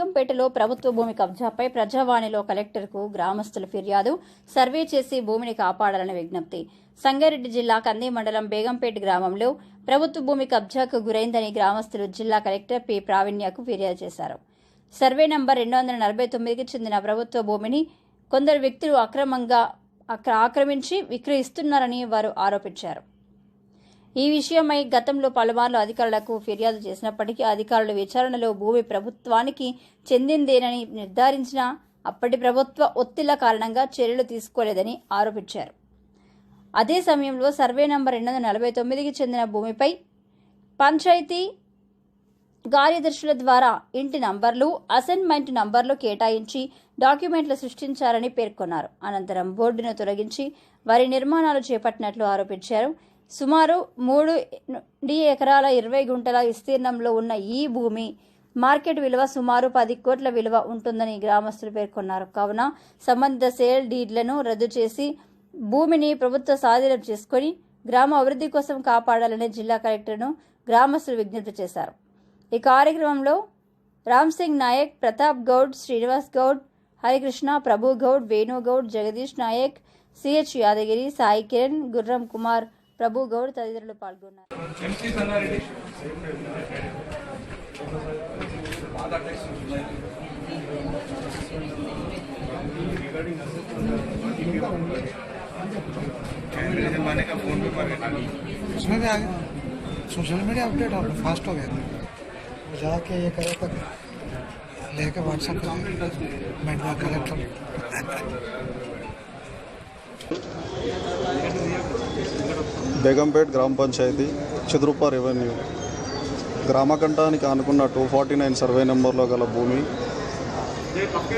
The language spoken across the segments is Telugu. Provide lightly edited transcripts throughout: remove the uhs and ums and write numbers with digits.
బేగంపేటలో ప్రభుత్వ భూమి కబ్జాపై ప్రజావాణిలో కలెక్టర్కు గ్రామస్తుల ఫిర్యాదు, సర్వే చేసి భూమిని కాపాడాలని విజ్ఞప్తి. సంగారెడ్డి జిల్లా కంది మండలం బేగంపేట గ్రామంలో ప్రభుత్వ భూమి కబ్జాకు గురైందని గ్రామస్తులు జిల్లా కలెక్టర్ పి ప్రావీణ్యకు ఫిర్యాదు చేశారు. సర్వే నంబర్ 249కి చెందిన ప్రభుత్వ భూమిని కొందరు వ్యక్తులు అక్రమంగా ఆక్రమించి విక్రయిస్తున్నారని వారు ఆరోపించారు. ఈ విషయమై గతంలో పలుమార్లు అధికారులకు ఫిర్యాదు చేసినప్పటికీ అధికారుల విచారణలో భూమి ప్రభుత్వానికి చెందిందేనని నిర్ధారించినా అప్పటి ప్రభుత్వ ఒత్తిళ్ల కారణంగా చర్యలు తీసుకోలేదని ఆరోపించారు. అదే సమయంలో సర్వే నంబర్ 249కి చెందిన భూమిపై పంచాయతీ కార్యదర్శుల ద్వారా ఇంటి నంబర్లు, అసైన్మెంట్ నంబర్లు కేటాయించి డాక్యుమెంట్లు సృష్టించారని పేర్కొన్నారు. అనంతరం బోర్డును తొలగించి వారి నిర్మాణాలు చేపట్టినట్లు ఆరోపించారు. సుమారు 3 ఎకరాల 20 గుంటల విస్తీర్ణంలో ఉన్న ఈ భూమి మార్కెట్ విలువ సుమారు 10 కోట్ల విలువ ఉంటుందని గ్రామస్తులు పేర్కొన్నారు. కావున సంబంధిత సేల్ డీడ్లను రద్దు చేసి భూమిని ప్రభుత్వ స్వాధీనం చేసుకుని గ్రామ అభివృద్ధి కోసం కాపాడాలని జిల్లా కలెక్టర్ను గ్రామస్తులు విజ్ఞప్తి చేశారు. ఈ కార్యక్రమంలో రామ్సింగ్ నాయక్, ప్రతాప్ గౌడ్, శ్రీనివాస్ గౌడ్, హరికృష్ణ, ప్రభు గౌడ్, వేణు గౌడ్, జగదీష్ నాయక్, సిహెచ్ యాదగిరి, సాయి కిరణ్, గుర్రం కుమార్, ప్రభు గౌడ్ తదితరులు పాల్గొన్నారు. उसमें भी आ गया, सोशल मीडिया अपडेट और फास्ट हो गया, जाके ये करे तक लेके व्हाट्सएप मैं कलेक्टर బేగంపేట్ గ్రామ పంచాయతీ చిదురుప్ప రెవెన్యూ గ్రామకంఠానికి ఆనుకున్న 249 సర్వే నెంబర్లో గల భూమి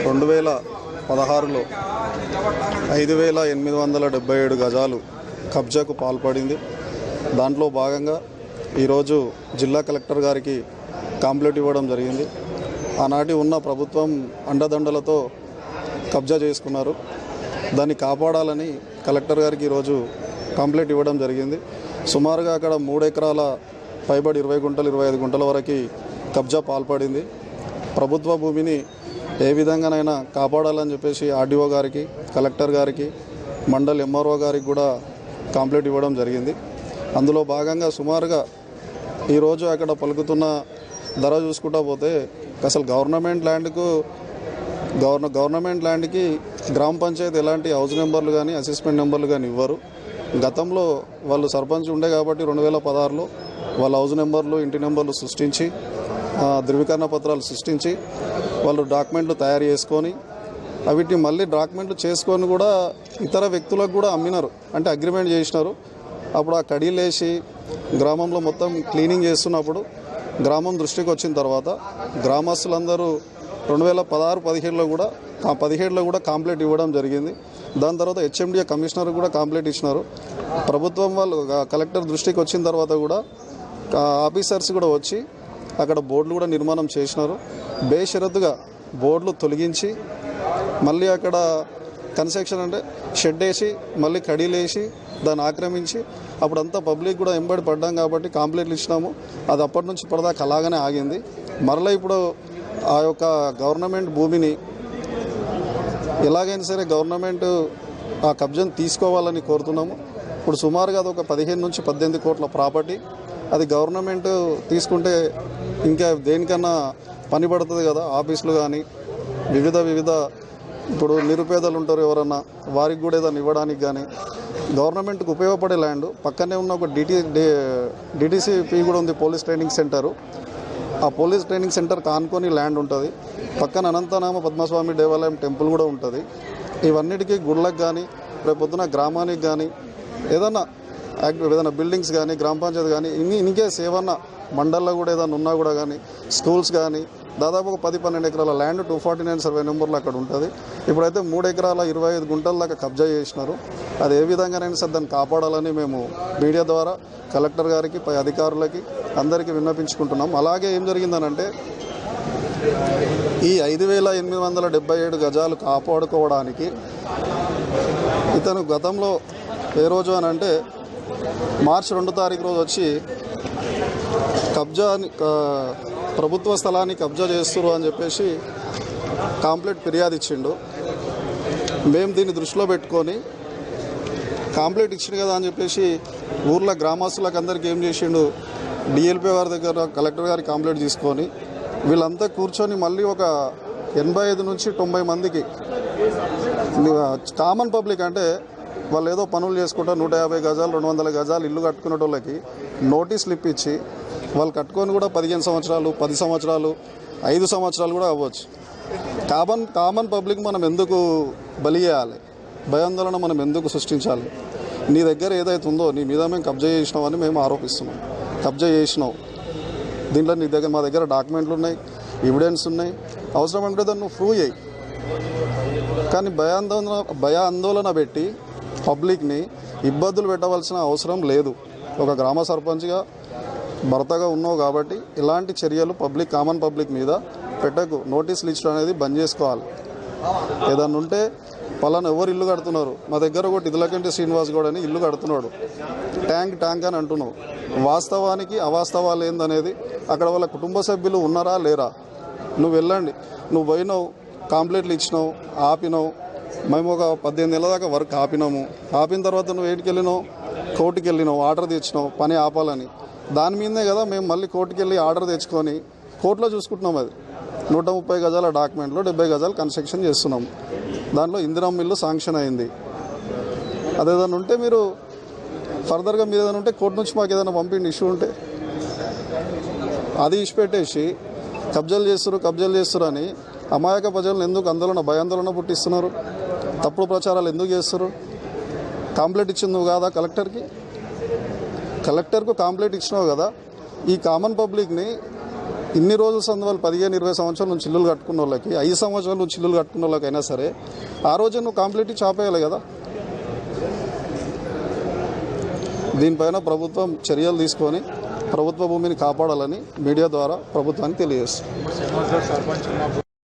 2016లో 5,877 గజాలు కబ్జాకు పాల్పడింది. దాంట్లో భాగంగా ఈరోజు జిల్లా కలెక్టర్ గారికి కాంప్లైంట్ ఇవ్వడం జరిగింది. ఆనాటి ఉన్న ప్రభుత్వం అండదండలతో కబ్జా చేసుకున్నారు. దాన్ని కాపాడాలని కలెక్టర్ గారికి ఈరోజు కంప్లైంట్ ఇవ్వడం జరిగింది. సుమారుగా అక్కడ 3 ఎకరాల పైబడి 20 గుంటలు 25 గుంటల వరకు కబ్జా పాల్పడింది. ప్రభుత్వ భూమిని ఏ విధంగానైనా కాపాడాలని చెప్పేసి ఆర్డీఓ గారికి, కలెక్టర్ గారికి, మండల్ ఎంఆర్ఓ గారికి కూడా కంప్లైంట్ ఇవ్వడం జరిగింది. అందులో భాగంగా సుమారుగా ఈరోజు అక్కడ పలుకుతున్న ధర చూసుకుంటా పోతే అసలు గవర్నమెంట్ ల్యాండ్కి గ్రామ పంచాయతీ ఎలాంటి హౌస్ నెంబర్లు కానీ అసెస్మెంట్ నెంబర్లు కానీ ఇవ్వరు. గతంలో వాళ్ళు సర్పంచ్ ఉండే కాబట్టి 2016లో వాళ్ళ హౌస్ నెంబర్లు, ఇంటి నెంబర్లు సృష్టించి ధృవీకరణ పత్రాలు సృష్టించి వాళ్ళు డాక్యుమెంట్లు తయారు చేసుకొని వీటిని మళ్ళీ డాక్యుమెంట్లు చేసుకొని కూడా ఇతర వ్యక్తులకు కూడా అమ్మినారు, అంటే అగ్రిమెంట్ చేసినారు. అప్పుడు ఆ కడీలేసి గ్రామంలో మొత్తం క్లీనింగ్ చేస్తున్నప్పుడు గ్రామం దృష్టికి వచ్చిన తర్వాత గ్రామస్తులందరూ 2016-17లో కూడా కంప్లైంట్ ఇవ్వడం జరిగింది. దాని తర్వాత హెచ్ఎండిఏ కమిషనర్ కూడా కంప్లైంట్ ఇచ్చినారు. ప్రభుత్వం వాళ్ళు కలెక్టర్ దృష్టికి వచ్చిన తర్వాత కూడా ఆఫీసర్స్ కూడా వచ్చి అక్కడ బోర్డులు కూడా నిర్మాణం చేసినారు. బేషరతుగా బోర్డులు తొలగించి మళ్ళీ అక్కడ కన్స్ట్రక్షన్ అంటే షెడ్ వేసి మళ్ళీ కడీలేసి దాన్ని ఆక్రమించి అప్పుడంతా పబ్లిక్ కూడా ఎంబడి పడ్డాం కాబట్టి కంప్లైంట్లు ఇచ్చినాము. అది అప్పటి నుంచి ఇప్పటిదాకా అలాగనే ఆగింది. మరలా ఇప్పుడు ఆ యొక్క గవర్నమెంట్ భూమిని ఎలాగైనా సరే గవర్నమెంట్ ఆ కబ్జాను తీసుకోవాలని కోరుతున్నాము. ఇప్పుడు సుమారుగా అది ఒక 15 నుంచి 18 కోట్ల ప్రాపర్టీ. అది గవర్నమెంట్ తీసుకుంటే ఇంకా దేనికన్నా పని పడుతుంది కదా. ఆఫీసులు కానీ వివిధ ఇప్పుడు నిరుపేదలు ఉంటారు ఎవరన్నా, వారికి కూడా ఏదైనా ఇవ్వడానికి కానీ గవర్నమెంట్కి ఉపయోగపడే ల్యాండ్. పక్కనే ఉన్న ఒక డిటీసీపీ కూడా ఉంది, పోలీస్ ట్రైనింగ్ సెంటరు. ఆ పోలీస్ ట్రైనింగ్ సెంటర్ కానుకొని ల్యాండ్ ఉంటుంది. పక్కన అనంతనామ పద్మస్వామి దేవాలయం టెంపుల్ కూడా ఉంటుంది. ఇవన్నిటికీ గుళ్ళకు కానీ రేపు పొద్దున గ్రామానికి కానీ ఏదైనా బిల్డింగ్స్ కానీ గ్రామ పంచాయతీ కానీ ఇన్కేస్ ఏమన్నా మండల్లో కూడా ఏదైనా ఉన్నా కూడా కానీ స్కూల్స్ కానీ దాదాపు ఒక 10-12 ఎకరాల ల్యాండ్ 249 సర్వే నెంబర్లో అక్కడ ఉంటుంది. ఇప్పుడైతే 3 ఎకరాల 25 గుంటల దాకా కబ్జా చేసినారు. అది ఏ విధంగానైనా సరే దాన్ని కాపాడాలని మేము మీడియా ద్వారా కలెక్టర్ గారికి, పై అధికారులకి అందరికీ విన్నపించుకుంటున్నాం. అలాగే ఏం జరిగిందనంటే ఈ 5,877 గజాలు కాపాడుకోవడానికి ఇతను గతంలో ఏ రోజు అని అంటే మార్చి 2 తారీఖు రోజు వచ్చి ప్రభుత్వ స్థలాన్ని కబ్జా చేస్తున్నారు అని చెప్పేసి కాంప్లైంట్ ఫిర్యాదు ఇచ్చిండు. మేము దీన్ని దృష్టిలో పెట్టుకొని కాంప్లైంట్ ఇచ్చిండు కదా అని చెప్పేసి ఊర్లో గ్రామస్తులకు అందరికీ ఏం చేసిండు, డిఎల్పీ గారి దగ్గర కలెక్టర్ గారి కాంప్లైంట్ తీసుకొని వీళ్ళంతా కూర్చొని మళ్ళీ ఒక 85 నుంచి 90 మందికి కామన్ పబ్లిక్ అంటే వాళ్ళు ఏదో పనులు చేసుకుంటా 150 గజాలు 200 గజాలు ఇల్లు కట్టుకునే వాళ్ళకి నోటీసులు ఇప్పించి వాళ్ళు కట్టుకొని కూడా 15 సంవత్సరాలు 10 సంవత్సరాలు 5 సంవత్సరాలు కూడా అవ్వచ్చు. కామన్ పబ్లిక్ మనం ఎందుకు బలి చేయాలి, భయాందోళన మనం ఎందుకు సృష్టించాలి? నీ దగ్గర ఏదైతే ఉందో నీ మీద మేము కబ్జా చేసినామని మేము ఆరోపిస్తున్నాం. కబ్జా చేసినావు, దీంట్లో నీ దగ్గర మా దగ్గర డాక్యుమెంట్లు ఉన్నాయి, ఎవిడెన్స్ ఉన్నాయి, అవసరం అంటే దాన్ని నువ్వు ప్రూవ్ చేయి. కానీ భయాందోళన పెట్టి పబ్లిక్ని ఇబ్బందులు పెట్టవలసిన అవసరం లేదు. ఒక గ్రామ సర్పంచ్గా భర్తగా ఉన్నావు కాబట్టి ఇలాంటి చర్యలు కామన్ పబ్లిక్ మీద పెట్టకు. నోటీసులు ఇచ్చడం అనేది బంద్ చేసుకోవాలి. ఏదన్నా ఉంటే పలానా ఎవరు ఇల్లు కడుతున్నారు, మా దగ్గర ఒకటి ఇదిలకంటి శ్రీనివాస్ గౌడ్ అని ఇల్లు కడుతున్నాడు, ట్యాంక్ అని అంటున్నావు. వాస్తవానికి అవాస్తవాలు ఏందనేది అక్కడ వాళ్ళ కుటుంబ సభ్యులు ఉన్నారా లేరా, నువ్వు వెళ్ళండి. నువ్వు పోయినావు, కాంప్లైంట్లు ఇచ్చినావు, ఆపినావు. మేము ఒక 18 నెలల దాకా వర్క్ ఆపినాము. ఆపిన తర్వాత నువ్వు ఏటికి వెళ్ళినావు, కోర్టుకి వెళ్ళినావు, ఆర్డర్ తెచ్చినావు పని ఆపాలని. దాని మీదనే కదా మేము మళ్ళీ కోర్టుకి వెళ్ళి ఆర్డర్ తెచ్చుకొని కోర్టులో చూసుకుంటున్నాం. అది 130 గజాల డాక్యుమెంట్లో 70 గజాలు కన్స్ట్రక్షన్ చేస్తున్నాం. దాంట్లో ఇందిరమ్మ ఇల్లు శాంక్షన్ అయింది. అదేదైనా ఉంటే మీరు ఫర్దర్గా మీరు ఏదైనా ఉంటే కోర్టు నుంచి మాకు ఏదైనా పంపిండి ఇష్యూ ఉంటే. అది ఇచ్చిపెట్టేసి కబ్జాలు చేస్తారు అని అమాయక ప్రజలను ఎందుకు భయాందోళన పుట్టిస్తున్నారు? తప్పుడు ప్రచారాలు ఎందుకు చేస్తారు? కాంప్లైంట్ ఇచ్చింది నువ్వు కాదా కలెక్టర్కు కాంప్లైంట్ ఇచ్చినావు కదా. ఈ కామన్ పబ్లిక్ని ఇన్ని రోజుల సందర్భాలు 15-20 సంవత్సరాల నుంచి ఇల్లులు కట్టుకున్న వాళ్ళకి, 5 సంవత్సరాల నుంచి ఇల్లులు కట్టుకున్న వాళ్ళకైనా సరే ఆ రోజే నువ్వు కాంప్లైంట్ ఇచ్చి ఆపేయాలి కదా. దీనిపైన ప్రభుత్వం చర్యలు తీసుకొని ప్రభుత్వ భూమిని కాపాడాలని మీడియా ద్వారా ప్రభుత్వానికి తెలియజేస్తుంది.